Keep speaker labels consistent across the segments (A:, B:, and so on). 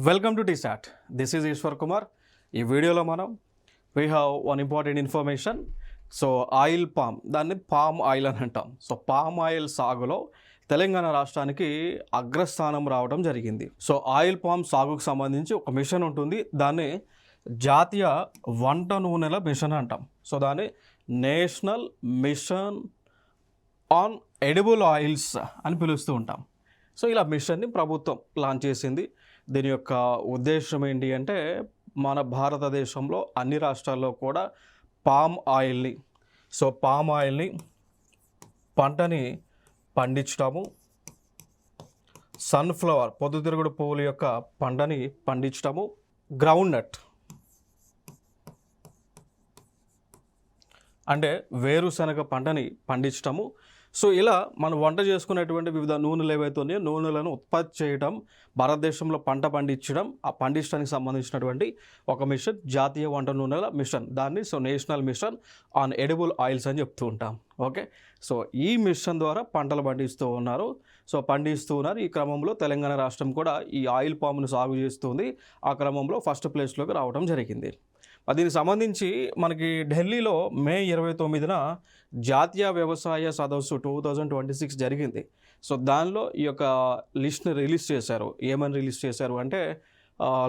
A: Welcome to TSAT. This is Eshwar Kumar. ఈ వీడియోలో మనం we have one important information. So oil palm, దాన్ని palm oil అని అంటాం. సో పామ్ ఆయిల్ సాగులో తెలంగాణ రాష్ట్రానికి అగ్రస్థానం రావడం జరిగింది. సో ఆయిల్ పామ్ సాగుకు సంబంధించి ఒక మిషన్ ఉంటుంది, దాన్ని జాతీయ వంట నూనెల మిషన్ అంటాం. సో దాన్ని national mission on edible oils అని పిలుస్తూ ఉంటాం. సో ఇలా మిషన్ని ప్రభుత్వం లాంచ్ చేసింది. దీని యొక్క ఉద్దేశం ఏంటి అంటే, మన భారతదేశంలో అన్ని రాష్ట్రాల్లో కూడా పామ్ ఆయిల్ని పంటని పండించడము, సన్ఫ్లవర్ పొద్దుతిరుగుడు పువ్వుల యొక్క పంటని పండించడము, గ్రౌండ్ నట్ అంటే వేరుశనగ పంటని పండించడము. సో ఇలా మనం వంట చేసుకునేటువంటి వివిధ నూనెలు ఏవైతే ఉన్నాయో నూనెలను ఉత్పత్తి చేయడం, భారతదేశంలో పంట పండించడం, ఆ పండించడానికి సంబంధించినటువంటి ఒక మిషన్ జాతీయ వంట నూనెల మిషన్. దాన్ని national mission on edible oils అని చెప్తూ ఉంటాం. ఓకే, సో ఈ మిషన్ ద్వారా పంటలు పండిస్తూ ఉన్నారు. ఈ క్రమంలో తెలంగాణ రాష్ట్రం కూడా ఈ ఆయిల్ పామ్ను సాగు చేస్తుంది. ఆ క్రమంలో ఫస్ట్ ప్లేస్లోకి రావడం జరిగింది. దీనికి సంబంధించి మనకి ఢిల్లీలో మే 29న జాతీయ వ్యవసాయ సదస్సు 2026 జరిగింది. సో దానిలో ఈ యొక్క లిస్ట్ని రిలీజ్ చేశారు. ఏమని రిలీజ్ చేశారు అంటే,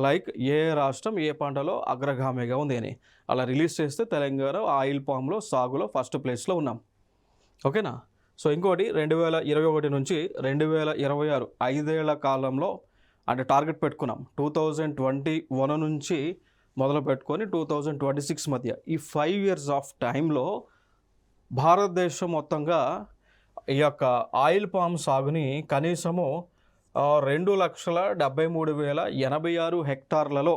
A: లైక్ ఏ రాష్ట్రం ఏ పంటలో అగ్రగామిగా ఉంది అని అలా రిలీజ్ చేస్తే తెలంగాణ ఆయిల్ పామ్లో సాగులో ఫస్ట్ ప్లేస్లో ఉన్నాం. ఓకేనా. సో ఇంకోటి 2021 నుంచి 2026 5 ఏళ్ల కాలంలో అంటే టార్గెట్ పెట్టుకున్నాం. 2021 నుంచి మొదలు పెట్టుకొని 2026 మధ్య ఈ 5 years ఆఫ్ టైంలో భారతదేశం మొత్తంగా ఈ యొక్క ఆయిల్ పామ్ సాగుని కనీసము 2,73,086 హెక్టార్లలో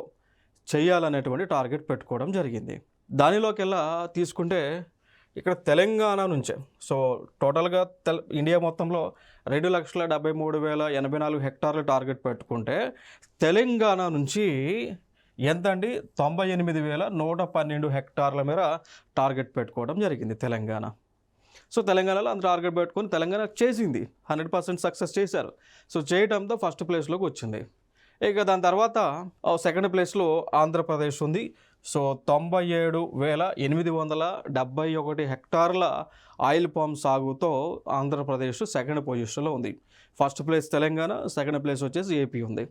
A: చేయాలనేటువంటి టార్గెట్ పెట్టుకోవడం జరిగింది. దానిలోకెల్లా తీసుకుంటే ఇక్కడ తెలంగాణ నుంచే, సో టోటల్గా ఇండియా మొత్తంలో 2,73,084 హెక్టార్లు టార్గెట్ పెట్టుకుంటే తెలంగాణ నుంచి ఎంత అండి, 98,112 హెక్టార్ల మేర టార్గెట్ పెట్టుకోవడం జరిగింది తెలంగాణ. సో తెలంగాణలో అంత టార్గెట్ పెట్టుకొని తెలంగాణ చేసింది, 100% సక్సెస్ చేశారు. సో చేయడంతో ఫస్ట్ ప్లేస్లోకి వచ్చింది. ఇక దాని తర్వాత సెకండ్ ప్లేస్లో ఆంధ్రప్రదేశ్ ఉంది. సో 97,871 హెక్టార్ల ఆయిల్ పామ్ సాగుతో ఆంధ్రప్రదేశ్ సెకండ్ పొజిషన్లో ఉంది. First place Telangana, second place వచ్చేసి ఏపీ ఉంది.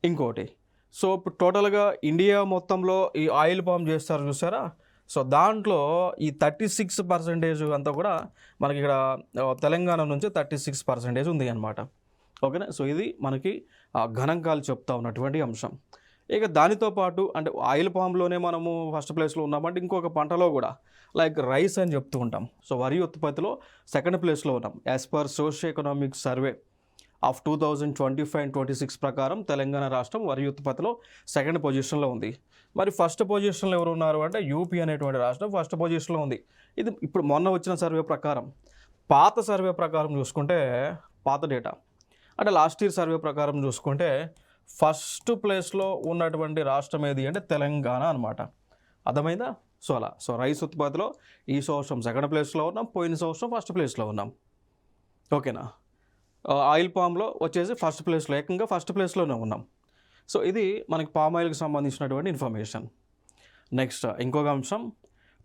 A: ఇంకోటి, సో ఇప్పుడు టోటల్గా ఇండియా మొత్తంలో ఈ ఆయిల్ పామ్ చేస్తారు చూసారా, సో దాంట్లో ఈ 36% అంతా కూడా మనకి ఇక్కడ తెలంగాణ నుంచి 36% ఉంది అన్నమాట. ఓకేనా. సో ఇది మనకి గణాంకాలు చెప్తా ఉన్నటువంటి అంశం. ఇక దానితో పాటు అంటే ఆయిల్ పామ్లోనే మనము ఫస్ట్ ప్లేస్లో ఉన్నామంటే ఇంకొక పంటలో కూడా లైక్ రైస్ అని చెప్తూ ఉంటాం. సో వరి ఉత్పత్తిలో సెకండ్ ప్లేస్లో ఉన్నాం. As per socio economic survey of 2025-26 ప్రకారం తెలంగాణ రాష్ట్రం వరి ఉత్పత్తిలో సెకండ్ పొజిషన్లో ఉంది. మరి ఫస్ట్ పొజిషన్లో ఎవరు ఉన్నారు అంటే యూపీ అనేటువంటి రాష్ట్రం ఫస్ట్ పొజిషన్లో ఉంది. ఇది ఇప్పుడు మొన్న వచ్చిన సర్వే ప్రకారం. పాత సర్వే ప్రకారం చూసుకుంటే, పాత డేటా అంటే లాస్ట్ ఇయర్ సర్వే ప్రకారం చూసుకుంటే ఫస్ట్ ప్లేస్లో ఉన్నటువంటి రాష్ట్రం ఏది అంటే తెలంగాణ అనమాట. అర్థమైందా. సో అలా రైస్ ఉత్పత్తిలో ఈ సంవత్సరం సెకండ్ ప్లేస్లో ఉన్నాం, పోయిన సంవత్సరం ఫస్ట్ ప్లేస్లో ఉన్నాం. ఓకేనా. ఆయిల్ పామ్లో వచ్చేసి ఏకంగా ఫస్ట్ ప్లేస్లోనే ఉన్నాం. సో ఇది మనకి పామ్ ఆయిల్కి సంబంధించినటువంటి ఇన్ఫర్మేషన్. నెక్స్ట్ ఇంకొక అంశం,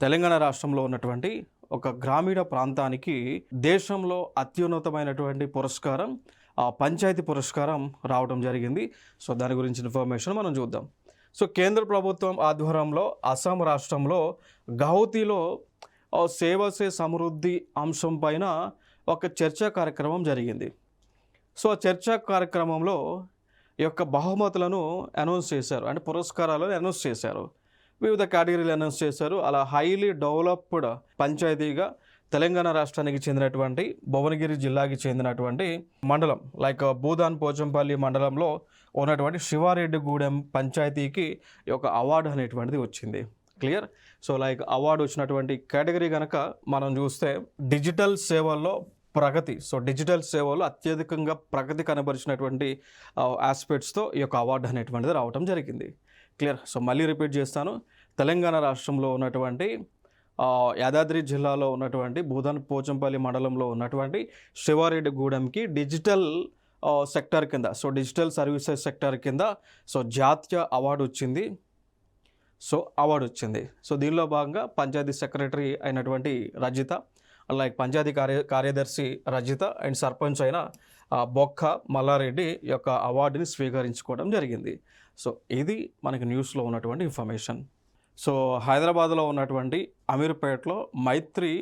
A: తెలంగాణ రాష్ట్రంలో ఉన్నటువంటి ఒక గ్రామీణ ప్రాంతానికి దేశంలో అత్యున్నతమైనటువంటి పురస్కారం పంచాయతీ పురస్కారం రావడం జరిగింది. సో దాని గురించి ఇన్ఫర్మేషన్ మనం చూద్దాం. సో కేంద్ర ప్రభుత్వం ఆధ్వర్యంలో అస్సాం రాష్ట్రంలో గౌహతిలో సేవసే సమృద్ధి అంశం పైన ఒక చర్చా కార్యక్రమం జరిగింది. సో ఆ చర్చా కార్యక్రమంలో ఈ యొక్క బహుమతులను అనౌన్స్ చేశారు, అంటే పురస్కారాలను అనౌన్స్ చేశారు, వివిధ కేటగిరీలు అనౌన్స్ చేశారు. అలా హైలీ డెవలప్డ్ పంచాయతీగా తెలంగాణ రాష్ట్రానికి చెందినటువంటి భువనగిరి జిల్లాకి చెందినటువంటి మండలం లైక్ భూదాన్ పోచంపల్లి మండలంలో ఉన్నటువంటి శివారెడ్డిగూడెం పంచాయతీకి ఈ యొక్క అవార్డు అనేటువంటిది వచ్చింది. క్లియర్. సో లైక్ అవార్డు వచ్చినటువంటి కేటగిరీ కనుక మనం చూస్తే డిజిటల్ సేవల్లో ప్రగతి. సో డిజిటల్ సేవలు అత్యధికంగా ప్రగతి కనబరిచినటువంటి ఆస్పెక్ట్స్తో ఈ యొక్క అవార్డు అనేటువంటిది రావడం జరిగింది. క్లియర్. సో మళ్ళీ రిపీట్ చేస్తాను. తెలంగాణ రాష్ట్రంలో ఉన్నటువంటి యాదాద్రి జిల్లాలో ఉన్నటువంటి భూదాన్ పోచంపల్లి మండలంలో ఉన్నటువంటి శివారెడ్డిగూడెంకి డిజిటల్ సెక్టర్ కింద, సో డిజిటల్ సర్వీసెస్ సెక్టర్ కింద సో జాతీయ అవార్డు వచ్చింది. సో దీనిలో భాగంగా పంచాయతీ సెక్రటరీ అయినటువంటి రజిత, లైక్ పంచాయతీ కార్యదర్శి రజిత అండ్ సర్పంచ్ అయిన బొక్క మల్లారెడ్డి యొక్క అవార్డుని స్వీకరించుకోవడం జరిగింది. సో ఇది మనకి న్యూస్లో ఉన్నటువంటి ఇన్ఫర్మేషన్. సో హైదరాబాద్లో ఉన్నటువంటి అమీర్పేటలో మైత్రి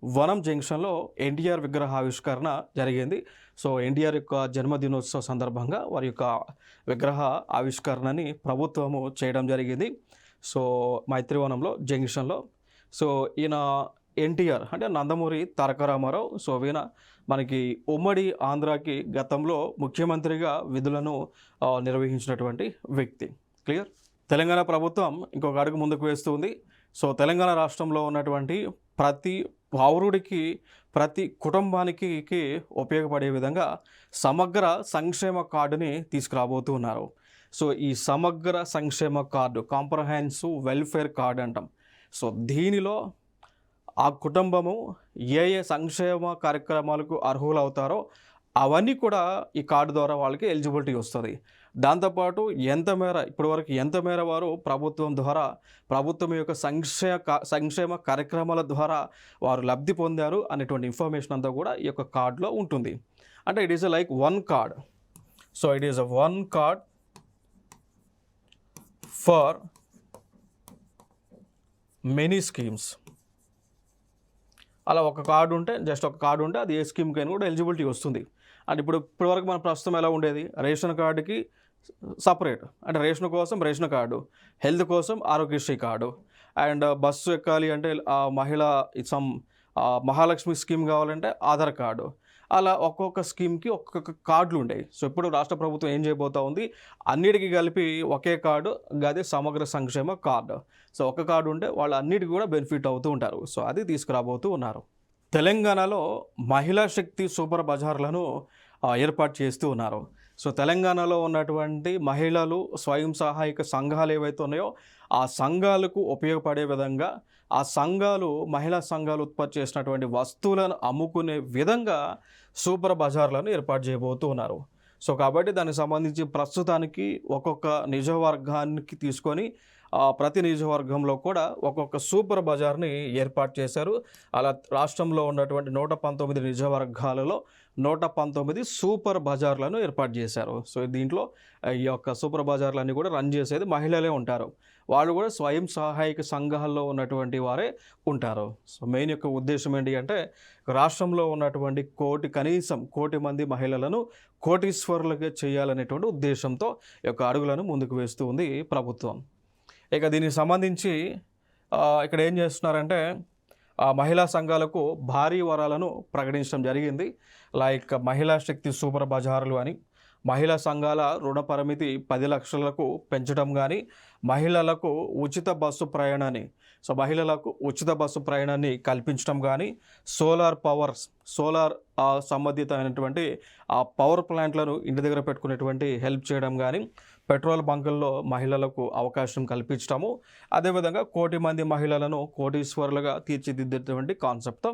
A: వనం జంక్షన్లో ఎన్టీఆర్ విగ్రహావిష్కరణ జరిగింది. సో ఎన్టీఆర్ యొక్క జన్మదినోత్సవ సందర్భంగా వారి యొక్క విగ్రహ ఆవిష్కరణని ప్రభుత్వము చేయడం జరిగింది. సో మైత్రివనంలో జంక్షన్లో. సో ఈయన ఎన్టీఆర్ అంటే నందమూరి తారక రామారావు. సో ఈయన మనకి ఉమ్మడి ఆంధ్రాకి గతంలో ముఖ్యమంత్రిగా విధులను నిర్వహించినటువంటి వ్యక్తి. క్లియర్. తెలంగాణ ప్రభుత్వం ఇంకొక అడుగు ముందుకు వేస్తుంది. సో తెలంగాణ రాష్ట్రంలో ఉన్నటువంటి ప్రతి పౌరుడికి, ప్రతి కుటుంబానికి ఉపయోగపడే విధంగా సమగ్ర సంక్షేమ కార్డుని తీసుకురాబోతున్నారు. సో ఈ సమగ్ర సంక్షేమ కార్డు, కాంప్రహెన్సివ్ వెల్ఫేర్ కార్డు అంటాం. సో దీనిలో ఆ కుటుంబము ఏ సంక్షేమ కార్యక్రమాలకు అర్హులవుతారో అవన్నీ కూడా ఈ కార్డు ద్వారా వాళ్ళకి ఎలిజిబిలిటీ వస్తుంది. దాంతోపాటు ఇప్పటివరకు ఎంత మేర వారు ప్రభుత్వం యొక్క సంక్షేమ కార్యక్రమాల ద్వారా వారు లబ్ధి పొందారు అనేటువంటి ఇన్ఫర్మేషన్ అంతా కూడా ఈ యొక్క కార్డులో ఉంటుంది. అంటే it is like one card. So it is one card for many schemes. అలా ఒక కార్డు ఉంటే, జస్ట్ ఒక కార్డు ఉంటే అది ఏ స్కీమ్కైనా కూడా ఎలిజిబిలిటీ వస్తుంది. అండ్ ఇప్పటివరకు మన ప్రస్తుతం ఎలా ఉండేది, రేషన్ కార్డుకి సపరేట్, అంటే రేషన్ కోసం రేషన్ కార్డు, హెల్త్ కోసం ఆరోగ్యశ్రీ కార్డు, అండ్ బస్సు ఎక్కాలి అంటే మహాలక్ష్మి స్కీమ్ కావాలంటే ఆధార్ కార్డు. అలా ఒక్కొక్క స్కీమ్కి ఒక్కొక్క కార్డులు ఉండేవి. సో ఇప్పుడు రాష్ట్ర ప్రభుత్వం ఏం చేయబోతూ ఉంది, అన్నిటికీ కలిపి ఒకే కార్డు, అదే సమగ్ర సంక్షేమ కార్డు. సో ఒక కార్డు ఉంటే వాళ్ళు అన్నిటికీ కూడా బెనిఫిట్ అవుతూ ఉంటారు. సో అది తీసుకురాబోతూ ఉన్నారు. తెలంగాణలో మహిళా శక్తి సూపర్ బజార్లను ఏర్పాటు చేస్తూ ఉన్నారు. సో తెలంగాణలో ఉన్నటువంటి మహిళలు స్వయం సహాయక సంఘాలు ఏవైతే ఉన్నాయో ఆ సంఘాలకు ఉపయోగపడే విధంగా, ఆ సంఘాలు మహిళా సంఘాలు ఉత్పత్తి చేసినటువంటి వస్తువులను అమ్ముకునే విధంగా సూపర్ బజార్లను ఏర్పాటు చేయబోతూ ఉన్నారు. సో కాబట్టి దానికి సంబంధించి ప్రస్తుతానికి ఒక్కొక్క నియోజకవర్గానికి తీసుకొని ప్రతి నియోజకవర్గంలో కూడా ఒక్కొక్క సూపర్ బజార్ని ఏర్పాటు చేశారు. అలా రాష్ట్రంలో ఉన్నటువంటి 119 నియోజకవర్గాలలో 119 సూపర్ బజార్లను ఏర్పాటు చేశారు. సో దీంట్లో ఈ యొక్క సూపర్ బజార్లన్నీ కూడా రన్ చేసేది మహిళలే ఉంటారు. వాళ్ళు కూడా స్వయం సహాయక సంఘాల్లో ఉన్నటువంటి వారే ఉంటారు. సో మెయిన్ యొక్క ఉద్దేశం ఏంటి అంటే రాష్ట్రంలో ఉన్నటువంటి కనీసం 1,00,00,000 మంది మహిళలను కోటీశ్వరులుగా చేయాలనేటువంటి ఉద్దేశంతో ఈ యొక్క అడుగులను ముందుకు వేస్తూ ఉంది ప్రభుత్వం. ఇక దీనికి సంబంధించి ఇక్కడ ఏం చేస్తున్నారంటే మహిళా సంఘాలకు భారీ వరాలను ప్రకటించడం జరిగింది. లైక్ మహిళా శక్తి సూపర్ బజార్లు అని, మహిళా సంఘాల రుణ పరిమితి 10 లక్షలకు పెంచడం కానీ, మహిళలకు ఉచిత బస్సు ప్రయాణాన్ని కల్పించడం కానీ, సోలార్ సంబంధితమైనటువంటి పవర్ ప్లాంట్లను ఇంటి దగ్గర పెట్టుకునేటువంటి హెల్ప్ చేయడం కానీ, పెట్రోల్ బంకుల్లో మహిళలకు అవకాశం కల్పించడము, అదేవిధంగా 1,00,00,000 మంది మహిళలను కోటీశ్వరులుగా తీర్చిదిద్దేటువంటి కాన్సెప్ట్తో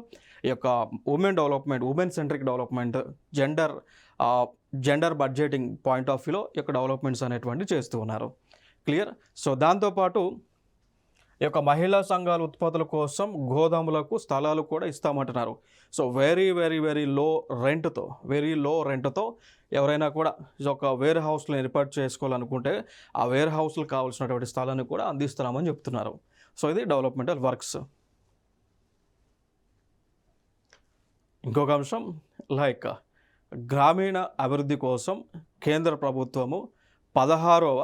A: ఈ యొక్క women centric development, gender budgeting point of వ్యూలో ఈ యొక్క డెవలప్మెంట్స్ అనేటువంటి చేస్తూ ఉన్నారు. క్లియర్. సో దాంతోపాటు ఈ యొక్క మహిళా సంఘాల ఉత్పత్తుల కోసం గోదాములకు స్థలాలు కూడా ఇస్తామంటున్నారు. So very very very low రెంట్తో ఎవరైనా కూడా ఒక వేర్ హౌస్లో ఏర్పాటు చేసుకోవాలనుకుంటే ఆ వేర్ హౌస్లో కావాల్సినటువంటి స్థలాన్ని కూడా అందిస్తున్నామని చెప్తున్నారు. సో ఇది డెవలప్మెంటల్ వర్క్స్. ఇంకొక అంశం లైక్ గ్రామీణ అభివృద్ధి కోసం కేంద్ర ప్రభుత్వము 16వ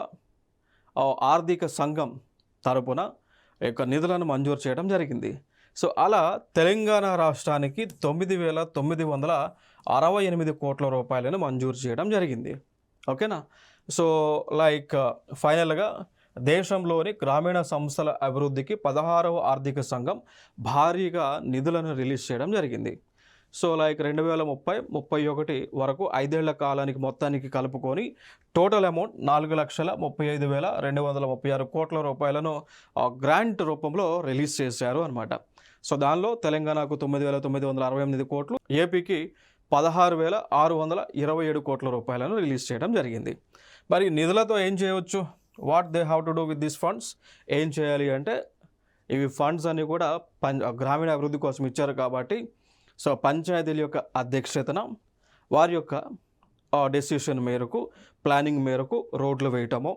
A: ఆర్థిక సంఘం తరపున యొక్క నిధులను మంజూరు చేయడం జరిగింది. సో అలా తెలంగాణ రాష్ట్రానికి 9,968 కోట్ల రూపాయలను మంజూరు చేయడం జరిగింది. ఓకేనా. సో లైక్ ఫైనల్గా దేశంలోని గ్రామీణ సంస్థల అభివృద్ధికి 16వ ఆర్థిక సంఘం భారీగా నిధులను రిలీజ్ చేయడం జరిగింది. సో లైక్ 2030-31 వరకు 5 ఏళ్ల కాలానికి మొత్తానికి కలుపుకొని టోటల్ అమౌంట్ 4,35,236 కోట్ల రూపాయలను గ్రాంట్ రూపంలో రిలీజ్ చేశారు అనమాట. సో దానిలో తెలంగాణకు 9,968 కోట్లు, ఏపీకి 16,627 కోట్ల రూపాయలను రిలీజ్ చేయడం జరిగింది. మరి నిధులతో ఏం చేయవచ్చు, what they have to do with this funds, ఏం చేయాలి అంటే ఇవి ఫండ్స్ అన్నీ కూడా గ్రామీణ అభివృద్ధి కోసం ఇచ్చారు కాబట్టి సో పంచాయతీల యొక్క అధ్యక్షతన వారి యొక్క డెసిషన్ మేరకు, ప్లానింగ్ మేరకు రోడ్లు వేయటము,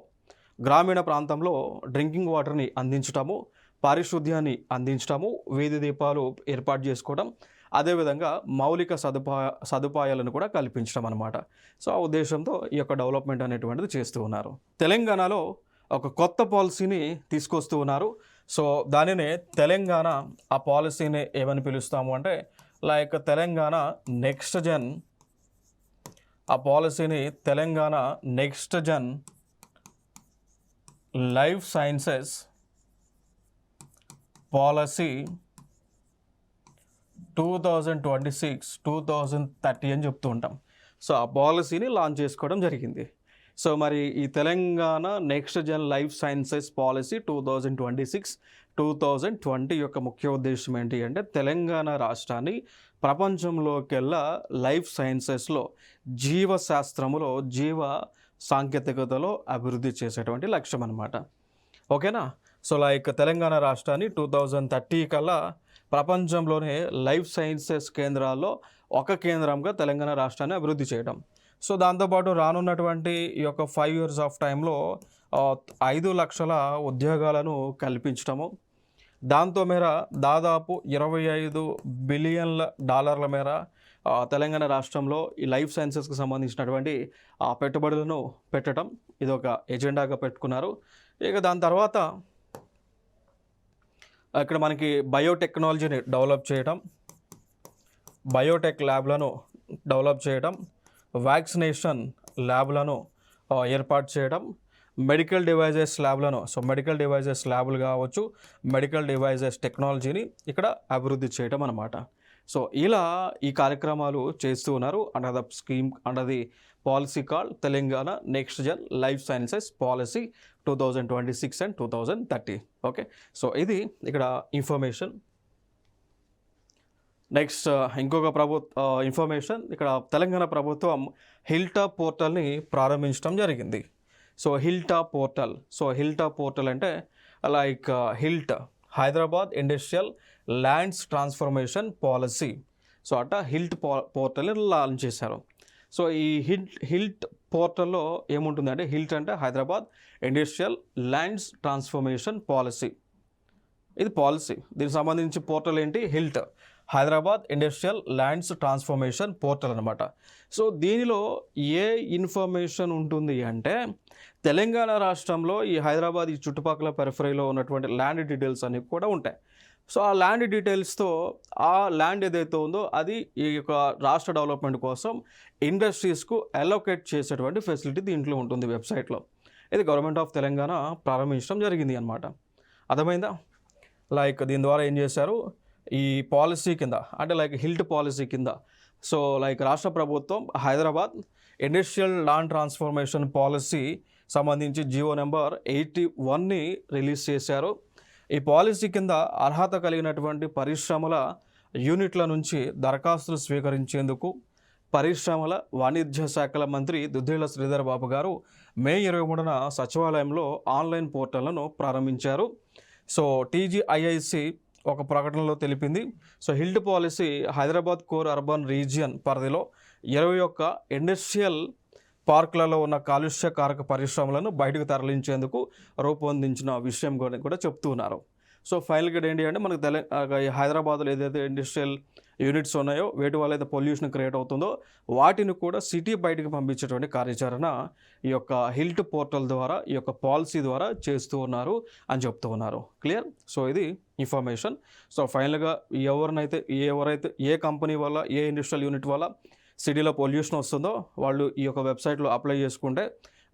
A: గ్రామీణ ప్రాంతంలో డ్రింకింగ్ వాటర్ని అందించటము, పారిశుద్ధ్యాన్ని అందించటము, వీధి దీపాలు ఏర్పాటు చేసుకోవడం, అదేవిధంగా మౌలిక సదుపాయాలను కూడా కల్పించడం అన్నమాట. సో ఆ ఉద్దేశంతో ఈ యొక్క డెవలప్మెంట్ అనేటువంటిది చేస్తూ ఉన్నారు. తెలంగాణలో ఒక కొత్త పాలసీని తీసుకొస్తూ ఉన్నారు. సో దానినే తెలంగాణ, ఆ పాలసీని ఏమని పిలుస్తాము అంటే లైక్ తెలంగాణ నెక్స్ట్ జెన్, ఆ పాలసీని Telangana next gen life sciences policy 2026-2030 అని చెప్తూ ఉంటాం. సో ఆ పాలసీని లాంచ్ చేసుకోవడం జరిగింది. సో మరి ఈ Telangana next gen life sciences policy 2026-2020 యొక్క ముఖ్య ఉద్దేశం ఏంటి అంటే తెలంగాణ రాష్ట్రాన్ని ప్రపంచంలోకెల్లా లైఫ్ సైన్సెస్లో, జీవశాస్త్రములో, జీవ సాంకేతికతలో అభివృద్ధి చేసేటువంటి లక్ష్యం అన్నమాట. ఓకేనా. సో లైక్ తెలంగాణ రాష్ట్రాన్ని 2030 కల్లా ప్రపంచంలోనే లైఫ్ సైన్సెస్ కేంద్రాల్లో ఒక కేంద్రంగా తెలంగాణ రాష్ట్రాన్ని అభివృద్ధి చేయడం. సో దాంతోపాటు రానున్నటువంటి ఈ యొక్క 5 years ఆఫ్ టైంలో 5 లక్షల ఉద్యోగాలను కల్పించడము, దాంతో మేర దాదాపు $25 బిలియన్ల మేర తెలంగాణ రాష్ట్రంలో ఈ లైఫ్ సైన్సెస్కి సంబంధించినటువంటి పెట్టుబడులను పెట్టడం ఇది ఒక ఎజెండాగా పెట్టుకున్నారు. ఇక దాని తర్వాత ఇక్కడ మనకి బయోటెక్నాలజీని డెవలప్ చేయడం, బయోటెక్ ల్యాబ్లను డెవలప్ చేయడం, వ్యాక్సినేషన్ ల్యాబ్లను ఏర్పాటు చేయడం, మెడికల్ డివైజెస్ ల్యాబ్లను, సో మెడికల్ డివైజెస్ ల్యాబ్లు కావచ్చు, మెడికల్ డివైజెస్ టెక్నాలజీని ఇక్కడ అభివృద్ధి చేయడం అన్నమాట. సో ఇలా ఈ కార్యక్రమాలు చేస్తూ ఉన్నారు under the scheme, under the policy called Telangana next gen life sciences policy 2026 and 2030. Okay. So ఇది ఇక్కడ ఇన్ఫర్మేషన్. నెక్స్ట్ ఇంకొక ఇన్ఫర్మేషన్, ఇక్కడ తెలంగాణ ప్రభుత్వం హిల్టాప్ పోర్టల్ని ప్రారంభించడం జరిగింది. సో హిల్టాప్ పోర్టల్ అంటే like HILT Hyderabad industrial lands transformation policy. So అట్ట హిల్ట్ పోర్టల్ని లాంచ్ చేశారు. సో ఈ హిల్ట్ పోర్టల్లో ఏముంటుందంటే, హిల్ట్ అంటే Hyderabad industrial lands transformation policy, ఇది పాలసీ. దీనికి సంబంధించి పోర్టల్ ఏంటి, HILT Hyderabad industrial lands transformation portal అనమాట. సో దీనిలో ఏ ఇన్ఫర్మేషన్ ఉంటుంది అంటే తెలంగాణ రాష్ట్రంలో ఈ హైదరాబాద్ ఈ చుట్టుపక్కల పెరిఫరీలో ఉన్నటువంటి ల్యాండ్ డీటెయిల్స్ అన్నీ కూడా ఉంటాయి. సో ఆ ల్యాండ్ డీటెయిల్స్తో ఆ ల్యాండ్ ఏదైతే ఉందో అది ఈ యొక్క రాష్ట్ర డెవలప్మెంట్ కోసం ఇండస్ట్రీస్కు అలోకేట్ చేసేటువంటి ఫెసిలిటీ దీంట్లో ఉంటుంది వెబ్సైట్లో. ఇది గవర్నమెంట్ ఆఫ్ తెలంగాణ ప్రారంభించడం జరిగింది అన్నమాట. అర్థమైందా. లైక్ దీని ద్వారా ఏం చేశారు, ఈ పాలసీ కింద అంటే లైక్ హిల్ట్ పాలసీ కింద సో లైక్ రాష్ట్ర ప్రభుత్వం Hyderabad industrial land transformation policy సంబంధించి జియో నెంబర్ 81ని రిలీజ్ చేశారు. ఈ పాలసీ కింద అర్హత కలిగినటువంటి పరిశ్రమల యూనిట్ల నుంచి దరఖాస్తులు స్వీకరించేందుకు పరిశ్రమల వాణిజ్య శాఖల మంత్రి దుద్దేళ్ల శ్రీధర్ బాబు గారు మే 23న సచివాలయంలో ఆన్లైన్ పోర్టళ్లను ప్రారంభించారు. సో టీజీఐఐసి ఒక ప్రకటనలో తెలిపింది. So HILT policy Hyderabad core urban region పరిధిలో 21 ఇండస్ట్రియల్ పార్కులలో ఉన్న కాలుష్యకారక పరిశ్రమలను బయటకు తరలించేందుకు రూపొందించిన విషయం కూడా చెప్తున్నారు. సో ఫైనల్గా ఏంటి అంటే మనకు హైదరాబాద్లో ఏదైతే ఇండస్ట్రియల్ యూనిట్స్ ఉన్నాయో వేటి వల్ల అయితే పొల్యూషన్ క్రియేట్ అవుతుందో వాటిని కూడా సిటీ బయటకు పంపించేటువంటి కార్యాచరణ ఈ యొక్క హిల్ట్ పోర్టల్ ద్వారా, ఈ యొక్క పాలసీ ద్వారా చేస్తూ ఉన్నారు అని చెప్తూ ఉన్నారు. క్లియర్. సో ఇది ఇన్ఫర్మేషన్. సో ఫైనల్గా ఎవరైతే ఏ కంపెనీ వల్ల, ఏ ఇండస్ట్రియల్ యూనిట్ వల్ల సిటీలో పొల్యూషన్ వస్తుందో వాళ్ళు ఈ యొక్క వెబ్సైట్లో అప్లై చేసుకుంటే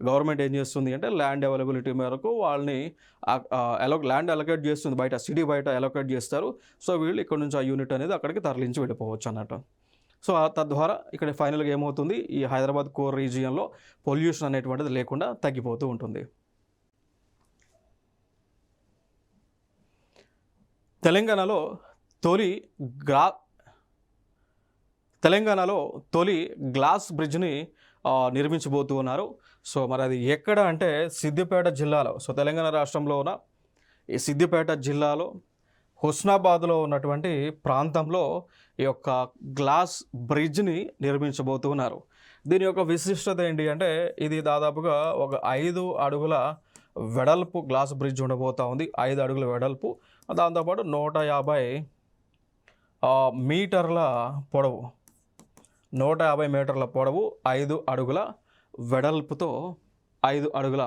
A: గవర్నమెంట్ ఏం చేస్తుంది అంటే ల్యాండ్ అవైలబిలిటీ మేరకు వాళ్ళని ల్యాండ్ అలొకేట్ చేస్తుంది, బయట సిటీ బయట అలొకేట్ చేస్తారు. సో వీళ్ళు ఇక్కడ నుంచి ఆ యూనిట్ అనేది అక్కడికి తరలించి వెళ్ళిపోవచ్చు అన్నట్టు. సో తద్వారా ఇక్కడ ఫైనల్గా ఏమవుతుంది, ఈ హైదరాబాద్ కోర్ రీజియన్లో పొల్యూషన్ అనేటువంటిది లేకుండా తగ్గిపోతూ ఉంటుంది. తెలంగాణలో తెలంగాణలో తొలి గ్లాస్ బ్రిడ్జ్ని నిర్మించబోతూ ఉన్నారు. సో మరి అది ఎక్కడ అంటే సిద్దిపేట జిల్లాలో. సో తెలంగాణ రాష్ట్రంలో ఉన్న ఈ సిద్దిపేట జిల్లాలో హుస్నాబాద్లో ఉన్నటువంటి ప్రాంతంలో ఈ యొక్క గ్లాస్ బ్రిడ్జ్ని నిర్మించబోతూ ఉన్నారు. దీని యొక్క విశిష్టత ఏంటి అంటే ఇది దాదాపుగా ఒక 5 అడుగుల వెడల్పు గ్లాస్ బ్రిడ్జ్ ఉండబోతూ ఉంది. 5 అడుగుల వెడల్పు, దాంతోపాటు 150 మీటర్ల పొడవు, 150 మీటర్ల పొడవు, 5 అడుగుల వెడల్పుతో 5 అడుగుల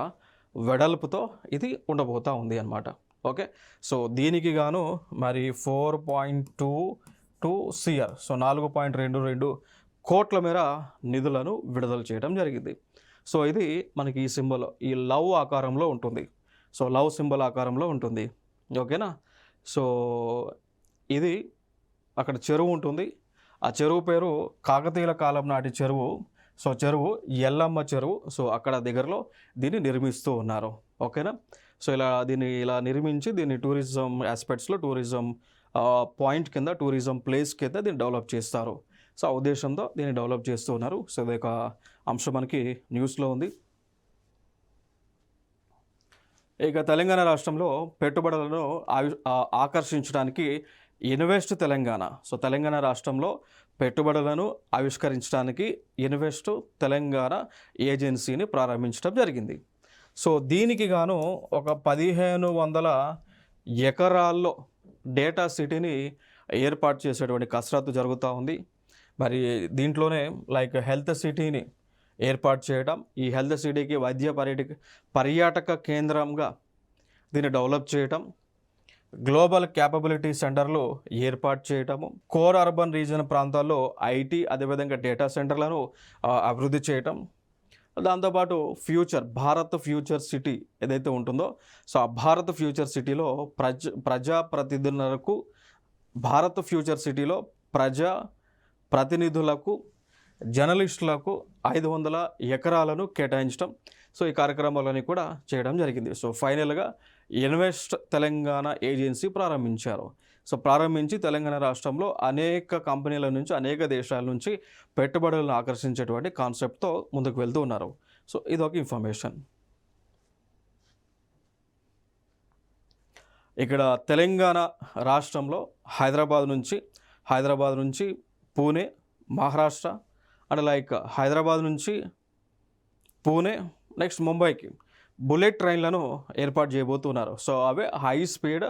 A: వెడల్పుతో ఇది ఉండబోతూ ఉంది అన్నమాట. ఓకే, సో దీనికి గాను మరి 4.22 CR, సో 4.22 కోట్ల మేర నిధులను విడుదల చేయడం జరిగింది. సో ఇది మనకి ఈ సింబల్ ఈ లవ్ ఆకారంలో ఉంటుంది. సో లవ్ సింబల్ ఆకారంలో ఉంటుంది. ఓకేనా. సో ఇది అక్కడ చెరువు ఉంటుంది. ఆ చెరువు పేరు కాకతీయుల కాలం నాటి చెరువు. సో చెరువు ఎల్లమ్మ చెరువు. సో అక్కడ దగ్గరలో దీన్ని నిర్మిస్తూ ఉన్నారు. ఓకేనా. సో దీన్ని ఇలా నిర్మించి దీన్ని టూరిజం ఆస్పెక్ట్స్లో టూరిజం పాయింట్ కింద, టూరిజం ప్లేస్ కింద దీన్ని డెవలప్ చేస్తారు. సో ఆ ఉద్దేశంతో దీన్ని డెవలప్ చేస్తూ ఉన్నారు. సో ఇది ఒక అంశం మనకి న్యూస్లో ఉంది. ఇక తెలంగాణ రాష్ట్రంలో పెట్టుబడులను ఆకర్షించడానికి ఇన్వెస్ట్ తెలంగాణ. సో తెలంగాణ రాష్ట్రంలో పెట్టుబడులను ఆవిష్కరించడానికి ఇన్వెస్ట్ తెలంగాణ ఏజెన్సీని ప్రారంభించడం జరిగింది. సో దీనికి గాను ఒక 1500 ఎకరాల్లో డేటా సిటీని ఏర్పాటు చేసేటువంటి కసరత్తు జరుగుతూ ఉంది. మరి దీంట్లోనే లైక్ హెల్త్ సిటీని ఏర్పాటు చేయడం, ఈ హెల్త్ సిటీకి వైద్య పర్యాటక కేంద్రంగా దీన్ని డెవలప్ చేయటం, గ్లోబల్ క్యాపబిలిటీ సెంటర్లు ఏర్పాటు చేయటము, కోర్ అర్బన్ రీజన్ ప్రాంతాల్లో ఐటీ అదేవిధంగా డేటా సెంటర్లను అభివృద్ధి చేయటం, దాంతోపాటు భారత్ ఫ్యూచర్ సిటీ ఏదైతే ఉంటుందో సో ఆ భారత్ ఫ్యూచర్ సిటీలో ప్రజాప్రతినిధులకు భారత్ ఫ్యూచర్ సిటీలో ప్రతినిధులకు జర్నలిస్టులకు 500 ఎకరాలను కేటాయించడం. సో ఈ కార్యక్రమాలని కూడా చేయడం జరిగింది. సో ఫైనల్గా ఇన్వెస్ట్ తెలంగాణ ఏజెన్సీ ప్రారంభించారు. సో ప్రారంభించి తెలంగాణ రాష్ట్రంలో అనేక కంపెనీల నుంచి, అనేక దేశాల నుంచి పెట్టుబడులను ఆకర్షించేటువంటి కాన్సెప్ట్తో ముందుకు వెళ్తూ ఉన్నారు. సో ఇదొక ఇన్ఫర్మేషన్. ఇక్కడ తెలంగాణ రాష్ట్రంలో హైదరాబాద్ నుంచి పూణే, మహారాష్ట్ర అండ్ లైక్ హైదరాబాద్ నుంచి పూణే, నెక్స్ట్ ముంబైకి బుల్లెట్ ట్రైన్లను ఏర్పాటు చేయబోతున్నారు. సో అవే హై స్పీడ్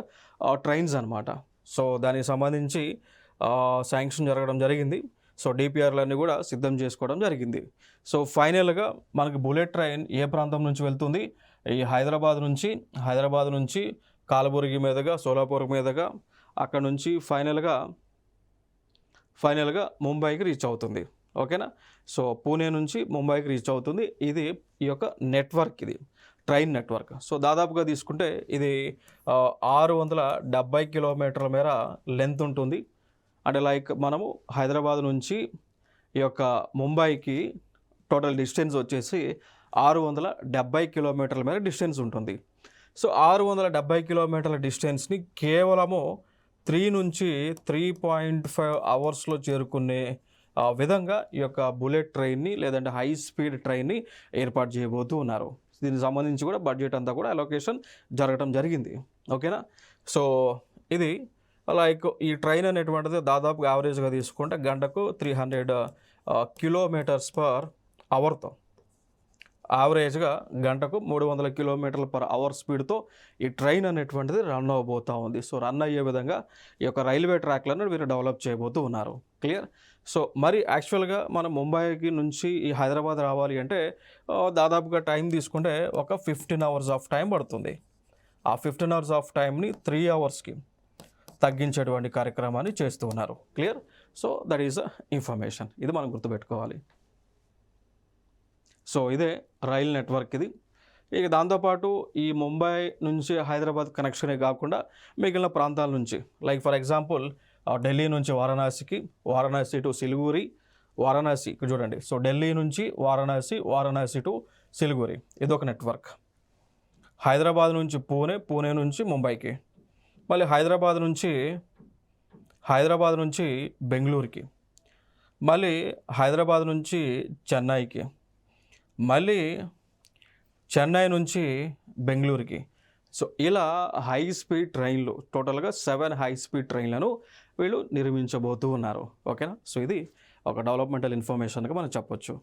A: ట్రైన్స్ అనమాట. సో దానికి సంబంధించి శాంక్షన్ జరగడం జరిగింది. సో డిపిఆర్లన్నీ కూడా సిద్ధం చేసుకోవడం జరిగింది. సో ఫైనల్గా మనకి బుల్లెట్ ట్రైన్ ఏ ప్రాంతం నుంచి వెళ్తుంది? ఈ హైదరాబాద్ నుంచి కాలబుర్గి మీదుగా, సోలాపూర్ మీదుగా, అక్కడ నుంచి ఫైనల్గా ముంబైకి రీచ్ అవుతుంది. ఓకేనా. సో పూణే నుంచి ముంబైకి రీచ్ అవుతుంది. ఇది ఈ యొక్క నెట్వర్క్, ఇది ట్రైన్ నెట్వర్క్. సో దాదాపుగా తీసుకుంటే ఇది 670 కిలోమీటర్ల మేర లెంత్ ఉంటుంది. అంటే లైక్ మనము హైదరాబాద్ నుంచి ఈ యొక్క ముంబైకి టోటల్ డిస్టెన్స్ వచ్చేసి 670 కిలోమీటర్ల మేర డిస్టెన్స్ ఉంటుంది. సో 670 కిలోమీటర్ల డిస్టెన్స్ని కేవలము 3 నుంచి 3.5 అవర్స్లో చేరుకునే విధంగా ఈ యొక్క బుల్లెట్ ట్రైన్ని లేదంటే హై స్పీడ్ ట్రైన్ని ఏర్పాటు చేయబోతూ ఉన్నారు. దీనికి సంబంధించి కూడా బడ్జెట్ అంతా కూడా అలొకేషన్ జరగడం జరిగింది. ఓకేనా. సో ఇది లైక్ ఈ ట్రైన్ అనేటువంటిది దాదాపు యావరేజ్గా తీసుకుంటే గంటకు 300 కిలోమీటర్స్ పర్ అవర్తో, యావరేజ్గా గంటకు 300 కిలోమీటర్ల పర్ అవర్ స్పీడ్తో ఈ ట్రైన్ అనేటువంటిది రన్ అవ్వబోతూ ఉంది. సో రన్ అయ్యే విధంగా ఈ యొక్క రైల్వే ట్రాక్లను వీరు డెవలప్ చేయబోతూ ఉన్నారు. క్లియర్. సో మరి యాక్చువల్గా మనం ముంబైకి నుంచి ఈ హైదరాబాద్ రావాలి అంటే దాదాపుగా టైం తీసుకుంటే ఒక 15 అవర్స్ ఆఫ్ టైం పడుతుంది. ఆ 15 అవర్స్ ఆఫ్ టైంని 3 అవర్స్కి తగ్గించేటువంటి కార్యక్రమాన్ని చేస్తూ ఉన్నారు. Clear. So that is information. ఇది మనం గుర్తుపెట్టుకోవాలి. సో ఇదే రైల్ నెట్వర్క్ ఇది. ఇక దాంతోపాటు ఈ ముంబై నుంచి హైదరాబాద్ కనెక్షనే కాకుండా మిగిలిన ప్రాంతాల నుంచి లైక్ ఫర్ ఎగ్జాంపుల్ ఢిల్లీ నుంచి వారణాసికి, వారణాసి టు సిలిగురి, వారణాసి చూడండి. సో ఢిల్లీ నుంచి వారణాసి టు సిలిగురి ఇదొక నెట్వర్క్. హైదరాబాద్ నుంచి పూణే నుంచి ముంబైకి, మళ్ళీ హైదరాబాద్ నుంచి బెంగళూరుకి, మళ్ళీ హైదరాబాద్ నుంచి చెన్నైకి, మళ్ళీ చెన్నై నుంచి బెంగళూరుకి. సో ఇలా హై స్పీడ్ ట్రైన్లు, టోటల్గా 7 హై స్పీడ్ ట్రైన్లను వీళ్ళు నిర్మించబోతూ ఉన్నారు. ఓకేనా? సో ఇది ఒక డెవలప్మెంటల్ ఇన్ఫర్మేషన్గా మనం చెప్పొచ్చు.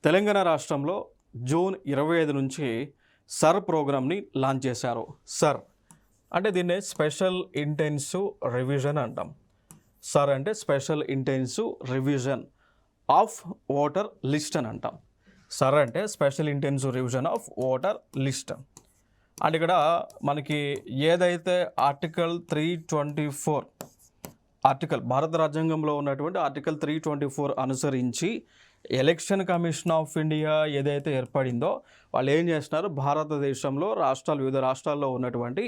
A: తెలంగాణ రాష్ట్రంలో జూన్ 25 నుంచి సర్ ప్రోగ్రామ్ని లాంచ్ చేశారు. సర్ అంటే దీన్నే స్పెషల్ ఇంటెన్సివ్ రివిజన్ అంటాం. సర్ అంటే special intensive revision of voter list అని అంటాం. సర్ అంటే special intensive revision of voter list. అంటే ఇక్కడ మనకి ఏదైతే ఆర్టికల్ 324 ఆర్టికల్, భారత రాజ్యాంగంలో ఉన్నటువంటి ఆర్టికల్ 324 అనుసరించి ఎలక్షన్ కమిషన్ ఆఫ్ ఇండియా ఏదైతే ఏర్పడిందో వాళ్ళు ఏం చేస్తున్నారు, భారతదేశంలో వివిధ రాష్ట్రాల్లో ఉన్నటువంటి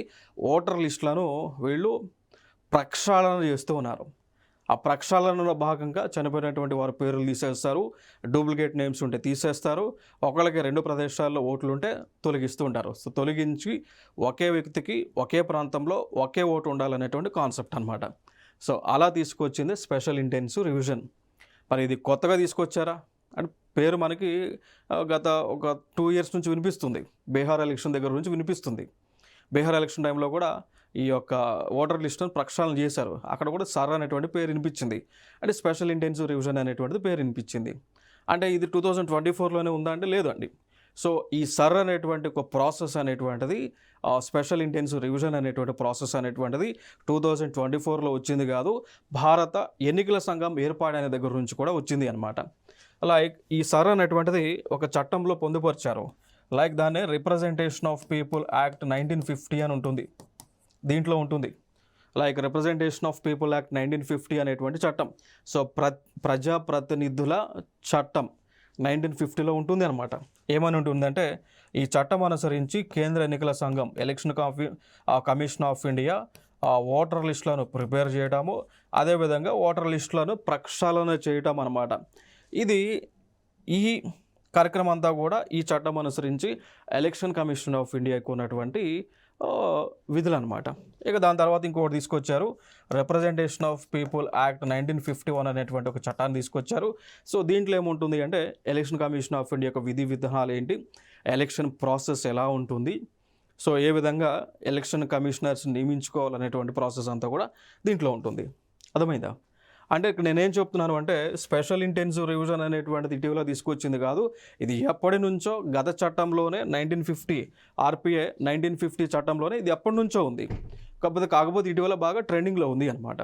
A: ఓటర్ లిస్టులను వీళ్ళు ప్రక్షాళన చేస్తూ ఉన్నారు. ఆ ప్రక్షాళనలో భాగంగా చనిపోయినటువంటి వారి పేర్లు తీసేస్తారు, డూప్లికేట్ నేమ్స్ ఉంటే తీసేస్తారు, ఒకళ్ళకి 2 ప్రదేశాల్లో ఓట్లు ఉంటే తొలగిస్తూ ఉంటారు. సో తొలగించి ఒకే వ్యక్తికి ఒకే ప్రాంతంలో ఒకే ఓటు ఉండాలనేటువంటి కాన్సెప్ట్ అనమాట. సో అలా తీసుకొచ్చింది స్పెషల్ ఇంటెన్సివ్ రివిజన్. మరి ఇది కొత్తగా తీసుకొచ్చారా అంటే పేరు మనకి గత ఒక 2 years నుంచి వినిపిస్తుంది. బీహార్ ఎలక్షన్ దగ్గర నుంచి వినిపిస్తుంది. బీహార్ ఎలక్షన్ టైంలో కూడా ఈ యొక్క ఓటర్ లిస్టును ప్రక్షాళన చేశారు. అక్కడ కూడా సర్ అనేటువంటి పేరు వినిపించింది. అంటే స్పెషల్ ఇంటెన్సివ్ రివిజన్ అనేటువంటిది పేరు వినిపించింది. అంటే ఇది 2024లోనే ఉందా అంటే లేదండి. సో ఈ సర్ అనేటువంటి ఒక ప్రాసెస్ అనేటువంటిది, స్పెషల్ ఇంటెన్సివ్ రివిజన్ అనేటువంటి ప్రాసెస్ అనేటువంటిది 2024లో వచ్చింది కాదు, భారత ఎన్నికల సంఘం ఏర్పాటైన దగ్గర నుంచి కూడా వచ్చింది అనమాట. లైక్ ఈ సర్ అనేటువంటిది ఒక చట్టంలో పొందుపరిచారు. లైక్ దాన్ని రిప్రజెంటేషన్ ఆఫ్ పీపుల్ యాక్ట్ 1950 అని ఉంటుంది, దీంట్లో ఉంటుంది. Like representation of people act 1950 అనేటువంటి చట్టం. సో ప్రజాప్రతినిధుల చట్టం 1950లో ఉంటుంది అనమాట. ఏమని ఉంటుందంటే ఈ చట్టం అనుసరించి కేంద్ర ఎన్నికల సంఘం election commission of India voter లిస్టులను ప్రిపేర్ చేయడము, అదేవిధంగా ఓటర్ లిస్టులను ప్రక్షాళన చేయటం అనమాట. ఈ కార్యక్రమం అంతా కూడా ఈ చట్టం అనుసరించి ఎలక్షన్ కమిషన్ ఆఫ్ ఇండియాకు ఉన్నటువంటి విధులు అనమాట. ఇక దాని తర్వాత ఇంకొకటి తీసుకొచ్చారు, రిప్రజెంటేషన్ ఆఫ్ పీపుల్ యాక్ట్ 1951 అనేటువంటి ఒక చట్టాన్ని తీసుకొచ్చారు. సో దీంట్లో ఏముంటుంది అంటే ఎలక్షన్ కమిషన్ ఆఫ్ ఇండియా యొక్క విధి విధానాలు ఏంటి, ఎలక్షన్ ప్రాసెస్ ఎలా ఉంటుంది, సో ఏ విధంగా ఎలక్షన్ కమిషనర్స్ నియమించుకోవాలనేటువంటి ప్రాసెస్ అంతా కూడా దీంట్లో ఉంటుంది. అర్థమైందా? అంటే ఇక్కడ నేనేం చెప్తున్నాను అంటే స్పెషల్ ఇంటెన్సివ్ రివిజన్ అనేటువంటిది ఇటీవల తీసుకొచ్చింది కాదు, ఇది ఎప్పటి నుంచో గత చట్టంలోనే 1950 ఆర్పిఐ 1950 చట్టంలోనే ఇది ఎప్పటి నుంచో ఉంది. కాకపోతే ఇటీవల బాగా ట్రెండింగ్లో ఉంది అనమాట.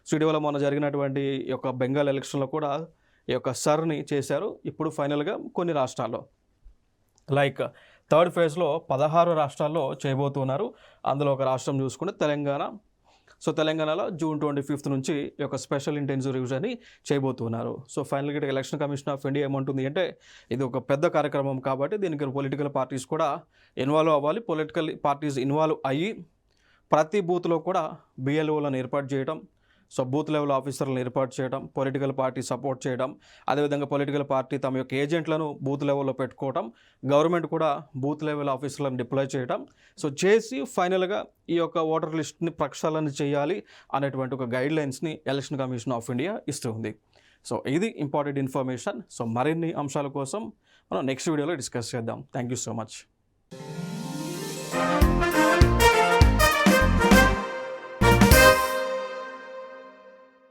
A: సో ఇటీవల మొన్న జరిగినటువంటి ఈ యొక్క బెంగాల్ ఎలక్షన్లో కూడా ఈ యొక్క సర్ని చేశారు. ఇప్పుడు ఫైనల్గా కొన్ని రాష్ట్రాల్లో లైక్ 3rd phase 16 రాష్ట్రాల్లో చేయబోతున్నారు. అందులో ఒక రాష్ట్రం చూసుకుంటే తెలంగాణ. సో తెలంగాణలో జూన్ 25 నుంచి ఈ యొక్క స్పెషల్ ఇంటెన్సివ్ రివిజన్ని చేయబోతున్నారు. సో ఫైనల్గా ఎలక్షన్ కమిషన్ ఆఫ్ ఇండియా ఏమంటుంది అంటే ఇది ఒక పెద్ద కార్యక్రమం కాబట్టి దీనికి పొలిటికల్ పార్టీస్ కూడా ఇన్వాల్వ్ అవ్వాలి. పొలిటికల్ పార్టీస్ ఇన్వాల్వ్ అయ్యి ప్రతి బూత్లో కూడా బిఎల్ఓలను ఏర్పాటు చేయడం, సో బూత్ లెవెల్ ఆఫీసర్లను ఏర్పాటు చేయడం, పొలిటికల్ పార్టీ సపోర్ట్ చేయడం, అదేవిధంగా పొలిటికల్ పార్టీ తమ యొక్క ఏజెంట్లను బూత్ లెవెల్లో పెట్టుకోవడం, గవర్నమెంట్ కూడా బూత్ లెవెల్ ఆఫీసర్లను డిప్లాయ్ చేయడం, సో చేసి ఫైనల్గా ఈ యొక్క ఓటర్ లిస్ట్ని ప్రక్షాళన చేయాలి అనేటువంటి ఒక గైడ్లైన్స్ని ఎలక్షన్ కమిషన్ ఆఫ్ ఇండియా ఇస్తుంది. సో ఇది ఇంపార్టెంట్ ఇన్ఫర్మేషన్. సో మరిన్ని అంశాల కోసం మనం నెక్స్ట్ వీడియోలో డిస్కస్ చేద్దాం. Thank you so much.